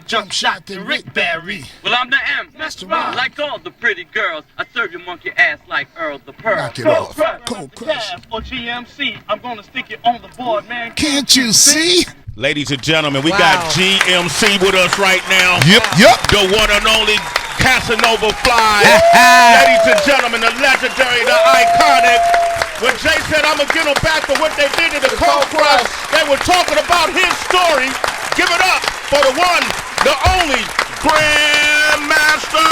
jump shot than Rick Barry. Well, I'm the M. Master Rob. Like all the pretty girls, I serve your monkey ass like Earl the Pearl. Knock it off. Cold Crush. Or GMC, I'm gonna stick it on the board, man. Can't you see? Ladies and gentlemen, we got GMC with us right now. Yep. The one and only Casanova Fly. Ladies and gentlemen, the legendary, the iconic. When Jay said, I'm going to get them back for what they did to the Cold Crush, they were talking about his story. Give it up for the one, the only, Grandmaster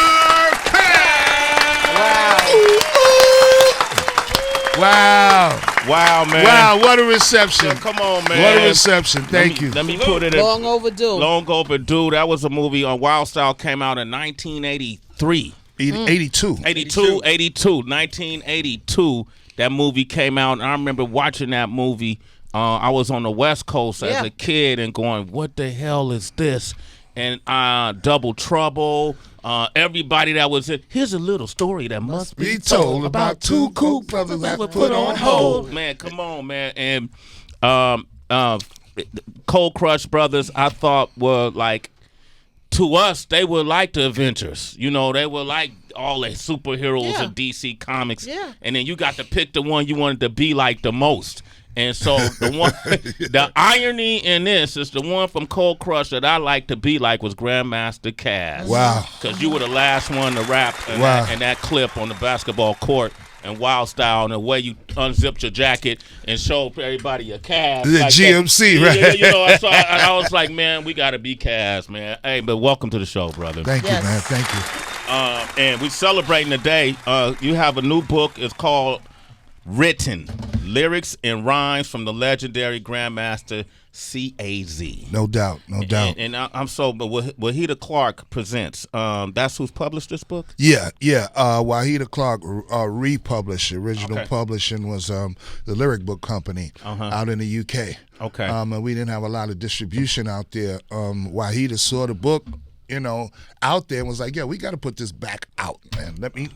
Caz. Wow, man. Wow, what a reception. Yeah, come on, man. What a reception. Thank you. Let me put it in. Long overdue. Long overdue. That was a movie on Wild Style, came out in 1983. 82. 1982. That movie came out, and I remember watching that movie. I was on the West Coast as a kid and going, what the hell is this? And Double Trouble, everybody that was in. Here's a little story that must be told about two cool brothers that were put on hold. Man, come on, man. And Cold Crush Brothers, I thought were like, to us, they were like the Avengers. You know, they were like all the superheroes of DC Comics. Yeah. And then you got to pick the one you wanted to be like the most. And so the irony in this is the one from Cold Crush that I like to be like was Grandmaster Caz. Wow. Because you were the last one to rap in that clip on the basketball court and Wild Style, and the way you unzipped your jacket and showed everybody your Caz. The like GMC, that. right? You know, I was like, man, we got to be Caz, man. Hey, but welcome to the show, brother. Thank you, man. Thank you. And we're celebrating today. You have a new book. It's called Written Lyrics and Rhymes from the legendary Grandmaster Caz. No doubt. And I'm so, but Wahida Clark presents. That's who's published this book? Yeah. Wahida Clark republished. Original publishing was the Lyric Book Company out in the UK. Okay. And we didn't have a lot of distribution out there. Wahida saw the book, out there and was like, we got to put this back out, man. Let me,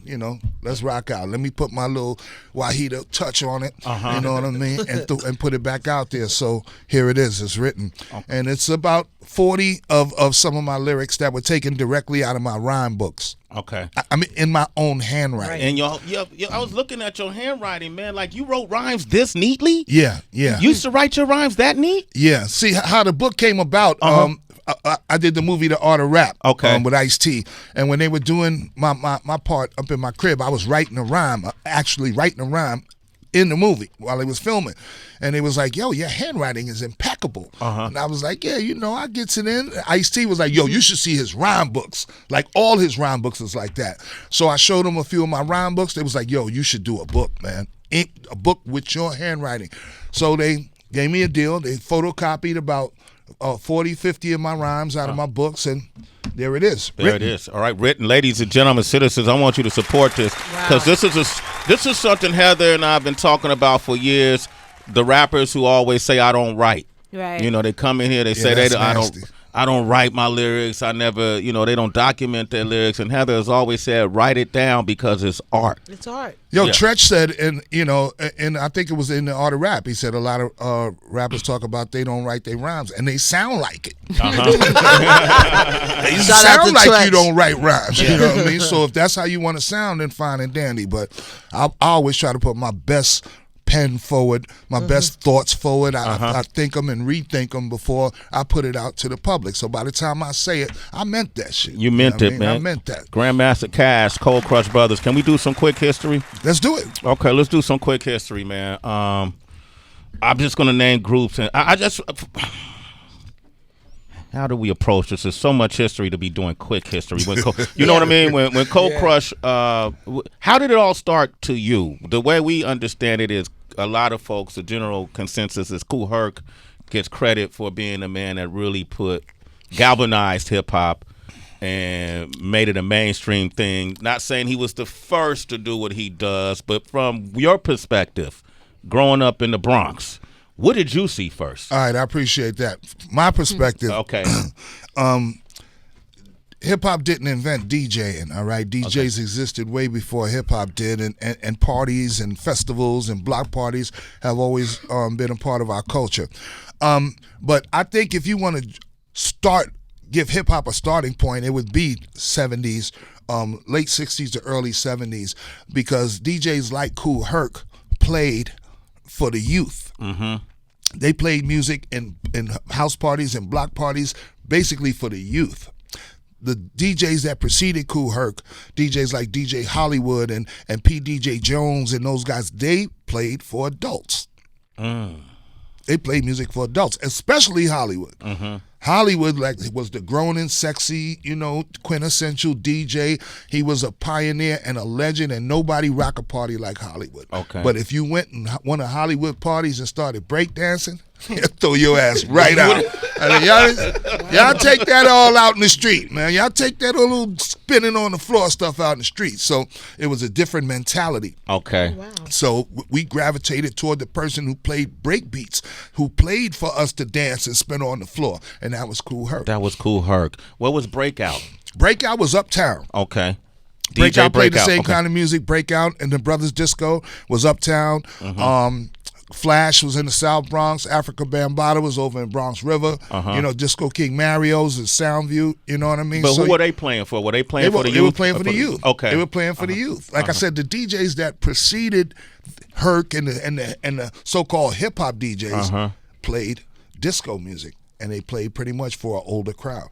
let's rock out. Let me put my little Wahida touch on it, you know what I mean, and put it back out there. So here it is. It's written. Okay. And it's about 40 of some of my lyrics that were taken directly out of my rhyme books. Okay. I mean, in my own handwriting. And I was looking at your handwriting, man. Like, you wrote rhymes this neatly? Yeah. You used to write your rhymes that neat? Yeah. See, how the book came about, I did the movie The Art of Rap with Ice-T. And when they were doing my part up in my crib, I was writing a rhyme, in the movie while they was filming. And they was like, your handwriting is impeccable. And I was like, I gets it in. Ice-T was like, you should see his rhyme books. Like, all his rhyme books is like that. So I showed them a few of my rhyme books. They was like, you should do a book, man. A book with your handwriting. So they gave me a deal. They photocopied about 40, 50 of my rhymes out of my books, and there it is. There it is. All right, written. Ladies and gentlemen, citizens, I want you to support this because this is something Heather and I have been talking about for years. The rappers who always say I don't write. Right. They come in here, they say I don't write my lyrics. I never, they don't document their lyrics. And Heather has always said, write it down because it's art. It's art. Tretch said, and I think it was in the Art of Rap, he said a lot of rappers talk about they don't write their rhymes, and they sound like it. They sound like Tretch. You don't write rhymes. You know what I mean? So if that's how you want to sound, then fine and dandy. But I always try to put my best pen forward, my best thoughts forward. I think them and rethink them before I put it out to the public. So by the time I say it, I meant that shit. You meant it, man. I meant that. Grandmaster Caz, Cold Crush Brothers. Can we do some quick history? Let's do it. Okay, let's do some quick history, man. I'm just going to name groups. And I just... How do we approach this? There's so much history to be doing quick history. You know what I mean? When Cold Crush, how did it all start to you? The way we understand it is a lot of folks, the general consensus is Kool Herc gets credit for being the man that really galvanized hip-hop and made it a mainstream thing. Not saying he was the first to do what he does, but from your perspective, growing up in the Bronx, what did you see first? All right, I appreciate that. My perspective. Okay. Hip-hop didn't invent DJing, all right? DJs existed way before hip-hop did, and parties and festivals and block parties have always been a part of our culture. But I think if you want to start give hip hop a starting point, it would be 70s, late 60s to early 70s, because DJs like Kool Herc played for the youth. Mm-hmm. They played music in house parties and block parties, basically for the youth. The DJs that preceded Kool Herc, DJs like DJ Hollywood and P. DJ Jones and those guys, they played for adults. They played music for adults, especially Hollywood. Mm-hmm. Hollywood was the grown and sexy, quintessential DJ. He was a pioneer and a legend, and nobody rock a party like Hollywood. Okay. But if you went in one of Hollywood parties and started breakdancing, throw your ass right out. I mean, y'all take that all out in the street, man. Y'all take that little spinning on the floor stuff out in the street. So it was a different mentality. Okay. Wow. So we gravitated toward the person who played break beats, who played for us to dance and spin on the floor, and that was Kool Herc. That was Kool Herc. What was Breakout? Breakout was Uptown. Okay. Breakout played the same okay. kind of music. Breakout and the Brothers Disco was Uptown. Mm-hmm. Flash was in the South Bronx. Africa Bambaataa was over in Bronx River. Disco King Mario's and Soundview. You know what I mean? But who were they playing for? Were they playing for the youth? They were playing for the youth. Okay. They were playing for the youth. Like I said, the DJs that preceded Herc and the so-called hip-hop DJs played disco music, and they played pretty much for an older crowd.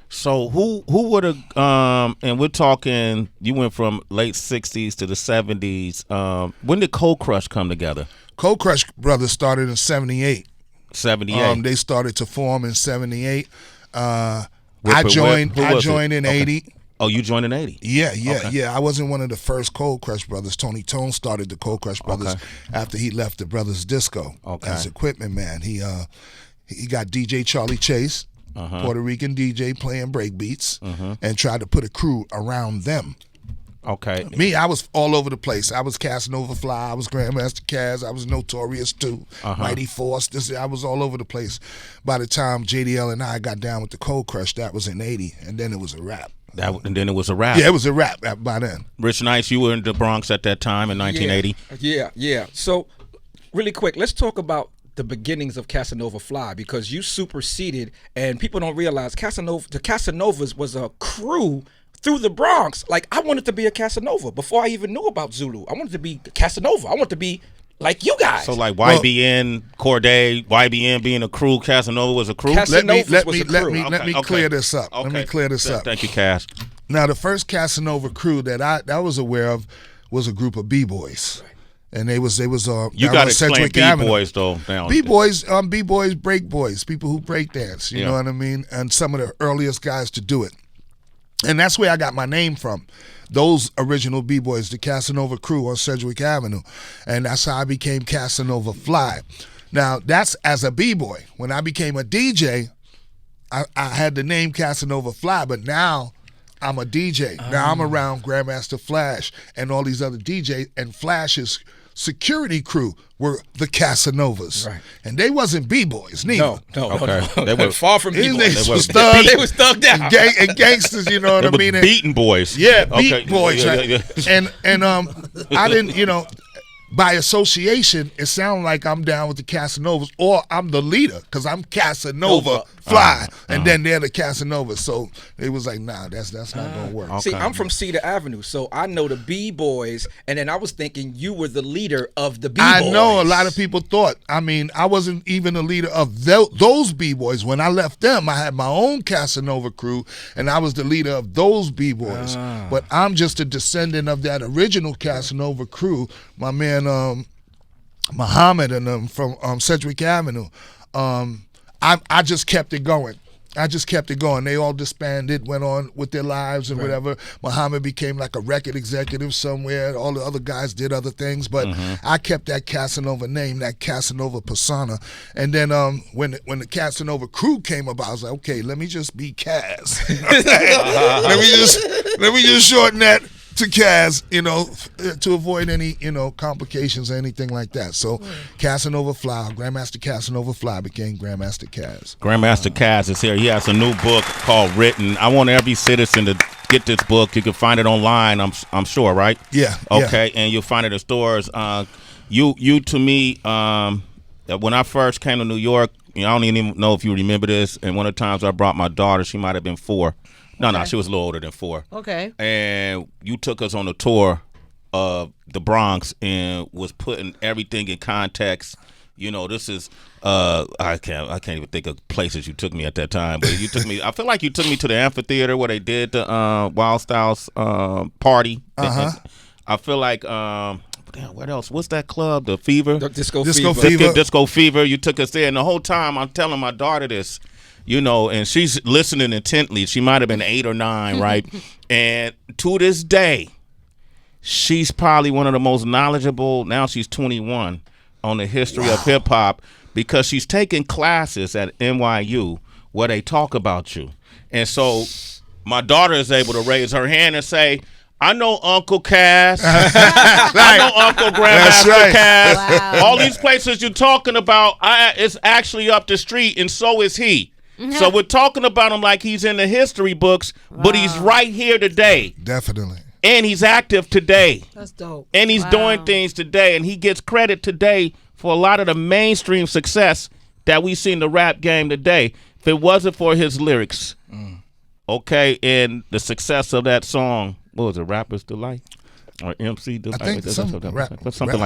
So who would have, and we're talking, you went from late 60s to the 70s. When did Cold Crush come together? Cold Crush Brothers started in 78. 78. They started to form in 78. I Whip. joined in 80. Oh, you joined in 80? Yeah. I wasn't one of the first Cold Crush Brothers. Tony Tone started the Cold Crush Brothers after he left the Brothers Disco as equipment man. He got DJ Charlie Chase, Puerto Rican DJ playing break beats, and tried to put a crew around them. Okay. Me, I was all over the place. I was Casanova Fly. I was Grandmaster Caz. I was Notorious too. Mighty Force. I was all over the place. By the time JDL and I got down with the Cold Crush, that was in 80, and then it was a wrap. And then it was a wrap. Yeah, it was a wrap by then. Rich Nice, you were in the Bronx at that time in 1980. Yeah. So, really quick, let's talk about the beginnings of Casanova Fly, because you superseded, and people don't realize the Casanovas was a crew through the Bronx. Like, I wanted to be a Casanova before I even knew about Zulu. I wanted to be Casanova. I wanted to be like you guys. So like YBN, Corday, YBN being a crew, Casanova was a crew? Let me Okay. clear this up. Okay. Let me clear this up. Thank you, Caz. Now, the first Casanova crew that I was aware of was a group of B-boys. And they was You down got on to explain Sedgwick Avenue. B-boys though. Now. B-boys, break boys, people who break dance, you know what I mean? And some of the earliest guys to do it. And that's where I got my name from. Those original B-boys, the Casanova crew on Sedgwick Avenue. And that's how I became Casanova Fly. Now, that's as a B-boy. When I became a DJ, I had the name Casanova Fly, but now I'm a DJ. Now I'm around Grandmaster Flash and all these other DJs, and Flash's security crew were the Casanovas. Right. And they wasn't B-boys neither. No. They were far from B-boys. They was thugs. They was thugged out. And gangsters, you know what I mean? Beating boys. Yeah, beat boys. Yeah. And I didn't, by association, it sounded like I'm down with the Casanovas, or I'm the leader, because I'm Casanova Fly, and then they're the Casanovas. So it was like, nah, that's not gonna work. See, I'm from Cedar Avenue, so I know the B-boys, and then I was thinking you were the leader of the B-boys. I know a lot of people thought. I mean, I wasn't even the leader of those B-boys. When I left them, I had my own Casanova crew, and I was the leader of those B-boys. But I'm just a descendant of that original Casanova crew. My man Muhammad and them from Sedgwick Avenue. I just kept it going. They all disbanded, went on with their lives and whatever. Muhammad became like a record executive somewhere. All the other guys did other things, but I kept that Casanova name, that Casanova persona. And then when the Casanova crew came about, I was like, okay, let me just be Caz. Let me just shorten that to Caz, to avoid any, complications or anything like that. So Casanova Fly, Grandmaster Casanova Fly became Grandmaster Caz. Grandmaster Caz is here. He has a new book called Written. I want every citizen to get this book. You can find it online, I'm sure, right? Yeah. Okay, and you'll find it in stores. You to me, when I first came to New York, I don't even know if you remember this. And one of the times I brought my daughter, she might have been 4. No, she was a little older than 4. Okay. And you took us on a tour of the Bronx and was putting everything in context. You know, this is I can't even think of places you took me at that time, but you took me. I feel like you took me to the amphitheater where they did the Wild Styles party. And I feel like damn, what else? What's that club? The Fever? Disco Fever. Disco Fever. You took us there, and the whole time I'm telling my daughter this, you know, and she's listening intently. She might have been 8 or 9, right? And to this day, she's probably one of the most knowledgeable. Now she's 21 on the history of hip hop because she's taking classes at NYU where they talk about you, and so my daughter is able to raise her hand and say, I know Uncle Caz. I know Uncle Grandmaster Caz. Wow. All these places you're talking about, it's actually up the street, and so is he. So we're talking about him like he's in the history books, but he's right here today. Definitely. And he's active today. That's dope. And he's doing things today, and he gets credit today for a lot of the mainstream success that we see in the rap game today. If it wasn't for his lyrics, okay, and the success of that song, what was it, Rapper's Delight? Or MC Delight? I think something like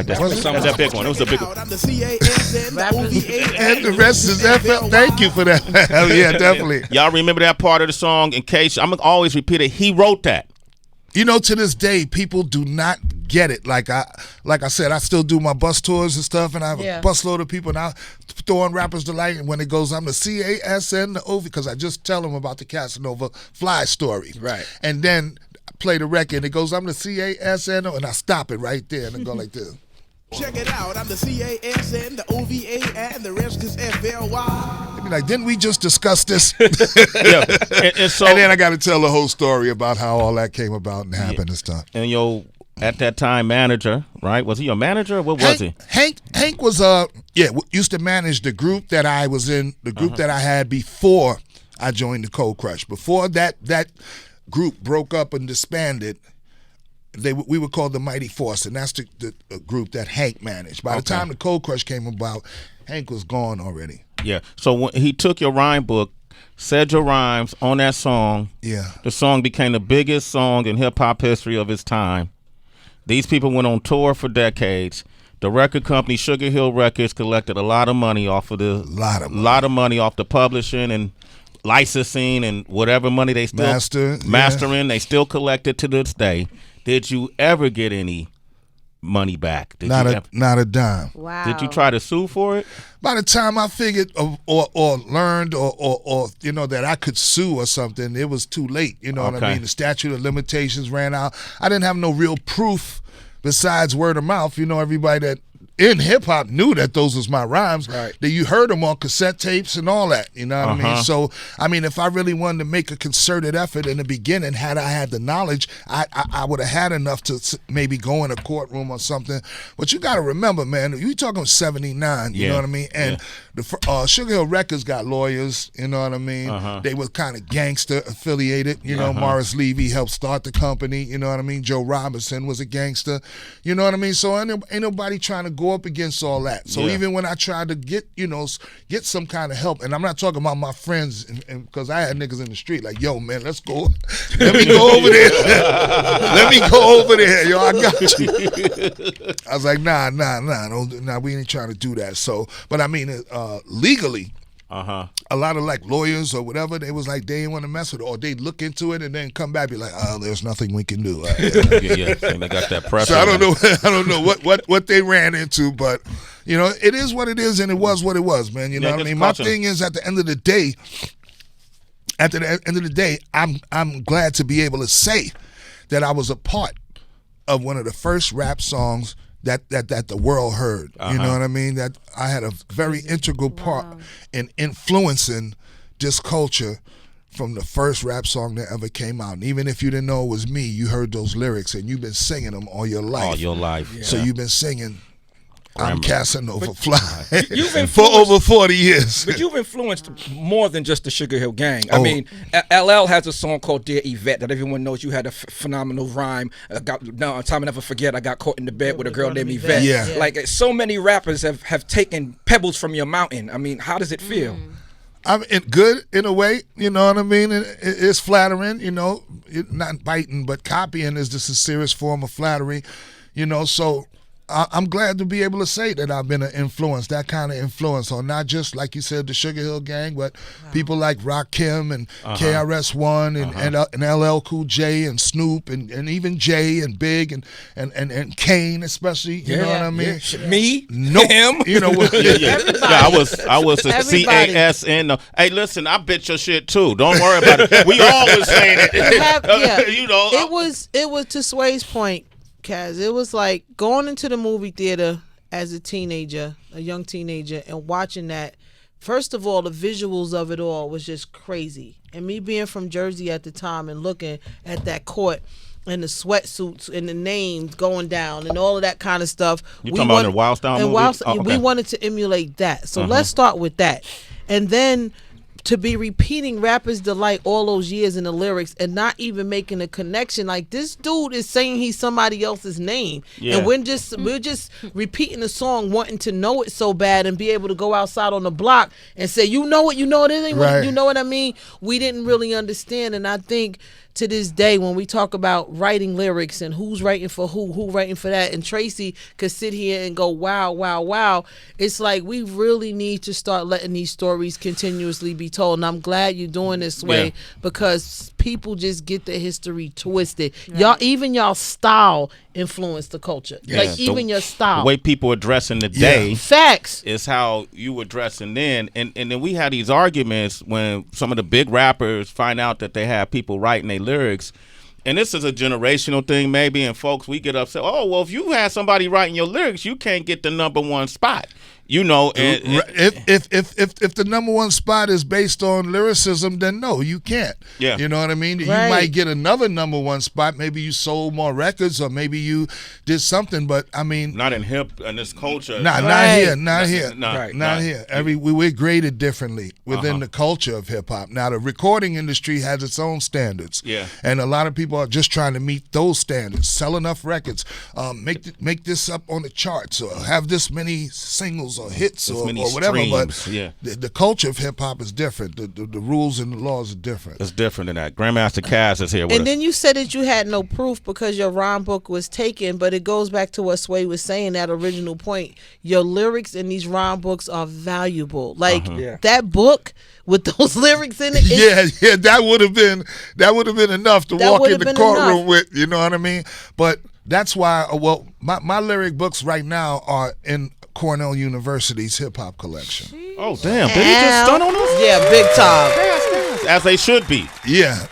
that. It was that big one. It was a big one. And the rest is FL. Thank you for that. Yeah, definitely. Y'all remember that part of the song? In case, I'm going to always repeat it. He wrote that. You know, to this day, people do not get it. Like I said, I still do my bus tours and stuff, and I have a busload of people, and I throw on Rapper's Delight, and when it goes, I'm the CASN, the OV, because I just tell them about the Casanova Fly story. Right. And then play the record, and it goes, I'm the CASN, and I stop it right there, and I go like this. Check it out, I'm the CASN, the OVA, and the rest is FLY. They be like, didn't we just discuss this? Yeah. And then I got to tell the whole story about how all that came about and happened and stuff. And at that time, manager, right? Was he a manager? Or what was he? Hank was used to manage the group that I was in, the group that I had before I joined the Cold Crush. Before that group broke up and disbanded, we were called the Mighty Force, and that's the group that Hank managed. By the time the Cold Crush came about, Hank was gone already. Yeah. So when he took your rhyme book, said your rhymes on that song. Yeah. The song became the biggest song in hip hop history of its time. These people went on tour for decades. The record company Sugar Hill Records collected a lot of money off of lot of money off the publishing and licensing and whatever money they still mastering. They still collect it to this day. Did you ever get any money back? Not a dime. Wow. Did you try to sue for it? By the time I figured or learned or you know that I could sue or something, it was too late. You know what I mean? The statute of limitations ran out. I didn't have no real proof besides word of mouth. You know, everybody that in hip hop knew that those was my rhymes. Right. That you heard them on cassette tapes and all that. You know what I mean? So I mean, if I really wanted to make a concerted effort in the beginning, had I had the knowledge, I would have had enough to maybe go in a courtroom or something. But you got to remember, man, you talking 79. You know what I mean? And the Sugar Hill Records got lawyers. You know what I mean? They were kind of gangster affiliated. You know, Morris Levy helped start the company. You know what I mean? Joe Robinson was a gangster. You know what I mean? So ain't nobody trying to go up against all that. So even when I tried to get some kind of help, and I'm not talking about my friends, because I had niggas in the street like, yo, man, let's go. Let me go over there. Let me go over there, yo. I got you. I was like, nah, we ain't trying to do that. So, but I mean, legally, a lot of like lawyers or whatever, they was like, they didn't want to mess with it, or they'd look into it and then come back and be like, oh, there's nothing we can do. They got that pressure. So I don't know what they ran into, but you know, it is what it is, and it was what it was, man. You know what I mean? My thing is, at the end of the day, I'm glad to be able to say that I was a part of one of the first rap songs that the world heard. You know what I mean? That I had a very integral part in influencing this culture from the first rap song that ever came out. And even if you didn't know it was me, you heard those lyrics and you've been singing them all your life. All your life. So you've been singing I'm Casanova Fly You've for influenced- over 40 years. But you've influenced more than just the Sugar Hill Gang. I mean, LL has a song called Dear Yvette that everyone knows. You had a phenomenal rhyme. Time I never forget, I got caught in the bed with a girl named Yvette. Yeah. Like, so many rappers have taken pebbles from your mountain. I mean, how does it feel? I'm good in a way, you know what I mean? It's flattering, you know, not biting, but copying is the sincerest form of flattery, you know, so I'm glad to be able to say that I've been an influence, that kind of influence on not just, like you said, the Sugar Hill Gang, but people like Rakim and KRS-One and LL Cool J and Snoop and even Jay and Big and Kane especially, you know what I mean? Yeah. Me? No, Him? you know what? Yeah, I was a Everybody. CAS and hey, listen, I bit your shit too. Don't worry about it. We always saying it. You know, It was to Sway's point, Caz. It was like going into the movie theater as a teenager, a young teenager, and watching that. First of all, the visuals of it all was just crazy. And me being from Jersey at the time and looking at that court and the sweatsuits and the names going down and all of that kind of stuff. You talking about the Wild Style movie? We wanted to emulate that. So let's start with that. And then to be repeating Rapper's Delight all those years in the lyrics and not even making a connection. Like, this dude is saying he's somebody else's name. Yeah. And we're just repeating the song, wanting to know it so bad and be able to go outside on the block and say, you know it, this ain't Right. you know what I mean? We didn't really understand. And I think to this day, when we talk about writing lyrics and who's writing for who writing for that, and Tracy could sit here and go, wow, wow, wow. It's like we really need to start letting these stories continuously be told. And I'm glad you're doing this way because people just get the history twisted. Right. Y'all style influenced the culture. Yeah. Like even your style. The way people are dressing today. Facts. Is how you were dressing then. And then we had these arguments when some of the big rappers find out that they have people writing their lyrics. And this is a generational thing maybe, and folks, we get upset. Oh, well, if you had somebody writing your lyrics, you can't get the #1 spot. You know, if the #1 spot is based on lyricism, then no, you can't. Yeah. You know what I mean? Right. You might get another #1 spot. Maybe you sold more records, or maybe you did something. But I mean, not in this culture. not here. Not here. We're graded differently within the culture of hip hop. Now the recording industry has its own standards. Yeah. And a lot of people are just trying to meet those standards. Sell enough records, make this up on the charts, or have this many singles or hits or whatever. Streams, but the culture of hip hop is different. The rules and the laws are different. It's different than that. Grandmaster Caz is here with us. And then you said that you had no proof because your rhyme book was taken, but it goes back to what Sway was saying, that original point. Your lyrics in these rhyme books are valuable. Like that book with those lyrics in it. Yeah, that would have been enough to walk in the courtroom with. You know what I mean? But that's why. Well, my lyric books right now are in Cornell University's hip hop collection. Oh damn! Did he just stun on us? Yeah, big time. As they should be. Yeah.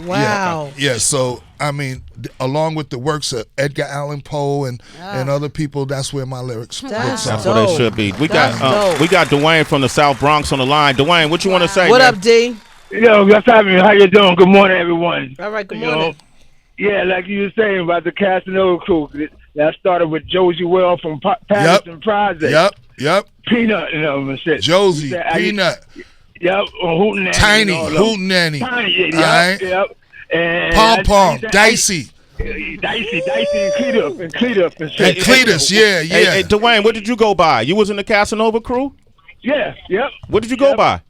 Wow. Yeah. So I mean, along with the works of Edgar Allan Poe and other people, that's where my lyrics. That's That's where they should be. We got Dwayne from the South Bronx on the line. Dwayne, what you want to say? What man? up, D? Yo, what's happening? How you doing? Good morning, everyone. All right, good You morning. know, yeah, like you were saying about the Casanova crew. That started with Josie Well from Patterson Project. Yep. Peanut, and shit. Josie, Peanut. Yep, Hootenanny. Tiny, Hootenanny. Tiny, Yep. And Pom Pom, Dicey. Dicey, and Cletus and shit. And Cletus, yeah. Hey, Dwayne, what did you go by? You was in the Casanova crew? Yeah, yep. What did you go by?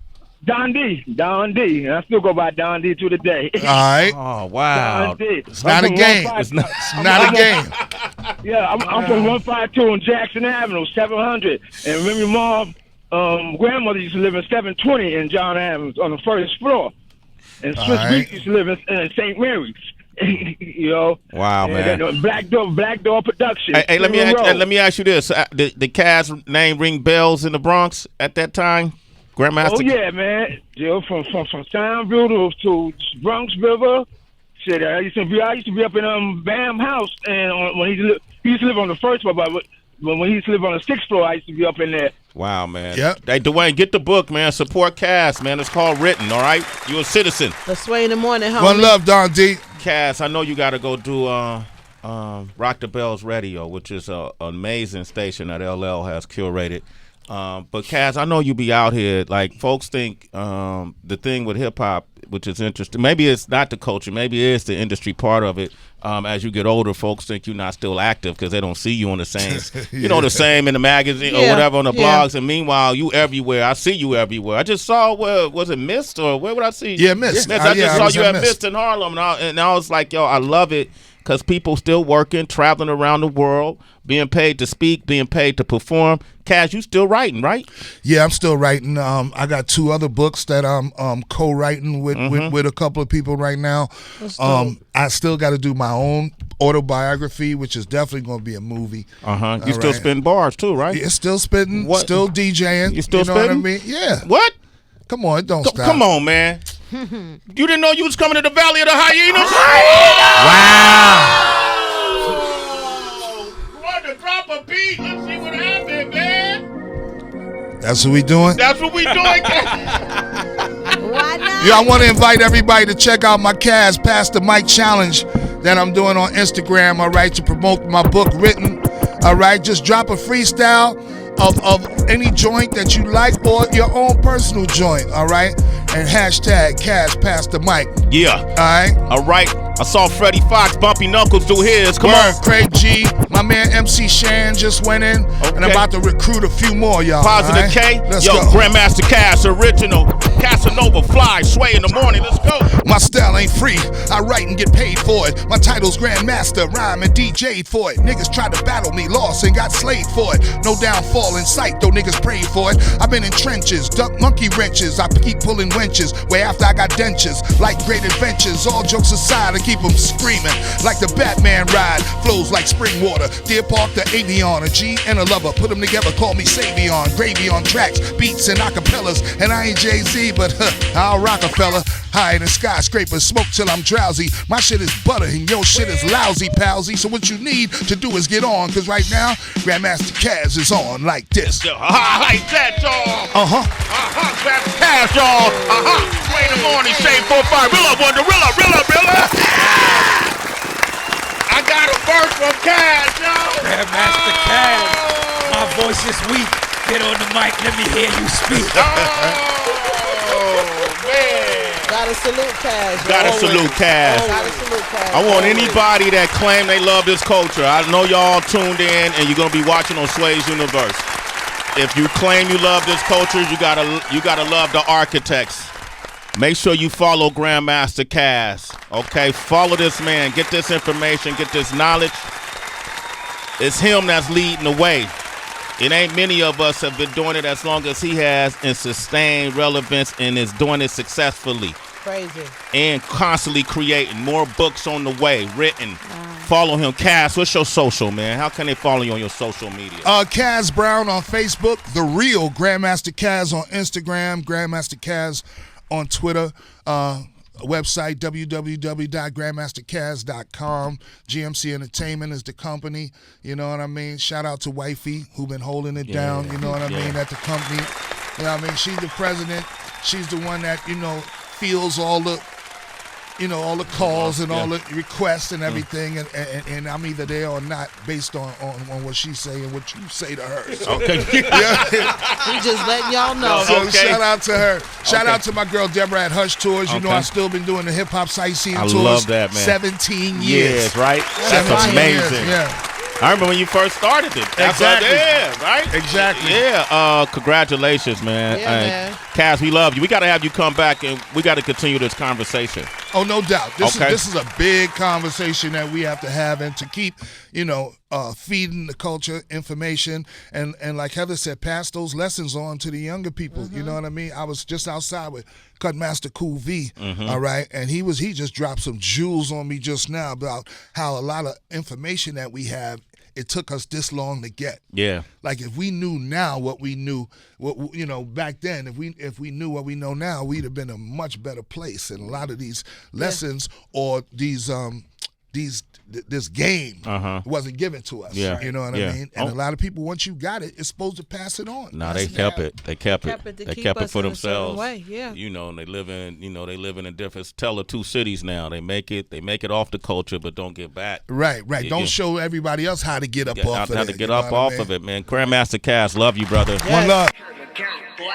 Don D. And I still go by Don D to the day. All right. Oh, wow. Don D. It's not a game. It's not a game. Yeah, I'm from 152 on Jackson Avenue, 700. And remember, Mom, grandmother used to live in 720 in John Adams on the first floor. And Swiss Beat used to live in St. Mary's. You know. Wow, man. Black Door Production. Hey, let me ask you this: the Caz name ring bells in the Bronx at that time? Grandmaster. Oh yeah, man. From Soundview to Bronx River. Shit, I used to be up in Bam House, and when he used to live on the first floor, but when he used to live on the 6th floor, I used to be up in there. Wow, man. Yep. Hey, Dwayne, get the book, man. Support Caz, man. It's called Written, all right? You're a citizen. Let's Sway in the morning, homie. One love, Don D. Caz, I know you got to go do Rock the Bells Radio, which is an amazing station that LL has curated. But Caz, I know you be out here. Like, folks think the thing with hip hop, which is interesting. Maybe it's not the culture. Maybe it's the industry part of it. As you get older, folks think you're not still active because they don't see you on the same, the same in the magazine or whatever on the blogs. And meanwhile, you everywhere. I see you everywhere. I just saw was it Mist or where would I see? Yeah, Mist. I just saw you at Mist in Harlem, and I was like, yo, I love it. Because people still working, traveling around the world, being paid to speak, being paid to perform. Caz, you still writing, right? Yeah, I'm still writing. I got 2 other books that I'm co-writing with a couple of people right now. I still got to do my own autobiography, which is definitely going to be a movie. You still spitting bars too, right? Yeah, still spitting, still DJing. You still spitting? What I mean? Yeah. What? Come on, don't stop. Come on, man. You didn't know you was coming to the Valley of the Hyenas? Wow. You wanted to drop a beat. Let's see what happened, man. That's what we doing? That's what we doing. Why not? Yeah, I want to invite everybody to check out my Caz Pass the Mic Challenge that I'm doing on Instagram, all right, to promote my book written. All right, just drop a freestyle of any joint that you like or your own personal joint, all right? And hashtag Caz Pass the Mic. Yeah. All right. I saw Freddie Fox, Bumpy Knuckles do his. Come on. Craig G, my man MC Shan just went in, and I'm about to recruit a few more, y'all. Positive right? K. Let's Yo, go. Grandmaster Caz, original. Casanova, Fly, Sway in the morning. Let's go. My style ain't free. I write and get paid for it. My title's Grandmaster, rhyme and DJ'd for it. Niggas tried to battle me, lost and got slayed for it. No downfall in sight, though niggas prayed for it. I've been in trenches, duck monkey wrenches. I keep pulling winches, way after I got dentures. Like great adventures, all jokes aside, I keep them screaming. Like the Batman ride, flows like spring water. Deer Park, the Avion, a G and a lover. Put them together, call me Savion. Gravy on tracks, beats and acapellas. And I ain't Jay-Z, but I'll Rockefeller. High in the skyscraper, smoke till I'm drowsy. My shit is butter and your shit is lousy, palsy. So what you need to do is get on, cause right now, Grandmaster Caz is on like this. Like that, y'all. Grandmaster Caz, y'all. Sway in the morning, shade 4-5. Rilla. I got a verse from Caz, y'all. Grandmaster Caz, my voice is weak. Get on the mic, let me hear you speak. Man. Gotta salute Caz. Gotta salute Caz. I want anybody that claim they love this culture. I know y'all tuned in and you're gonna be watching on Sway's Universe. If you claim you love this culture, you gotta love the architects. Make sure you follow Grandmaster Caz. Okay, follow this man. Get this information. Get this knowledge. It's him that's leading the way. It ain't many of us have been doing it as long as he has and sustained relevance and is doing it successfully. Crazy. And constantly creating more books on the way, written. Follow him. Caz, what's your social, man? How can they follow you on your social media? Caz Brown on Facebook, The Real Grandmaster Caz on Instagram, Grandmaster Caz on Twitter. Website www.grandmastercaz.com. GMC Entertainment is the company. You know what I mean? Shout out to Wifey who been holding it down. You know what I mean? At the company. You know what I mean? She's the president. She's the one that feels all the all the calls and all the requests and everything, and I'm either there or not based on what she say and what you say to her. So, okay. We just letting y'all know. So shout out to her. Shout out to my girl Deborah at Hush Tours. You know I've still been doing the hip hop sightseeing tours. I love that, man. 17 years. Yes, right? That's amazing. Yeah. I remember when you first started it. Exactly. Right? Exactly. Yeah. Congratulations, man. Yeah, man. Caz, we love you. We got to have you come back, and we got to continue this conversation. Oh, no doubt. This is a big conversation that we have to have, and to keep, feeding the culture information, and like Heather said, pass those lessons on to the younger people. You know what I mean? I was just outside with Cutmaster Cool V, all right, and he just dropped some jewels on me just now about how a lot of information that we have, it took us this long to get. Yeah. Like if we knew now what we knew, back then, if we knew what we know now, we'd have been a much better place. And a lot of these lessons or these this game wasn't given to us. Yeah. You know what I mean? And a lot of people, once you got it, it's supposed to pass it on. No, they kept it. They kept it. Kept it to They keep kept it us for in a certain themselves. way, yeah. You know, and they live in different tell of two cities now. They make it off the culture, but don't get back. Right. Don't show everybody else how to get up off of it. How to get up off of it, man. Grandmaster Caz, love you, brother. One love. Boy.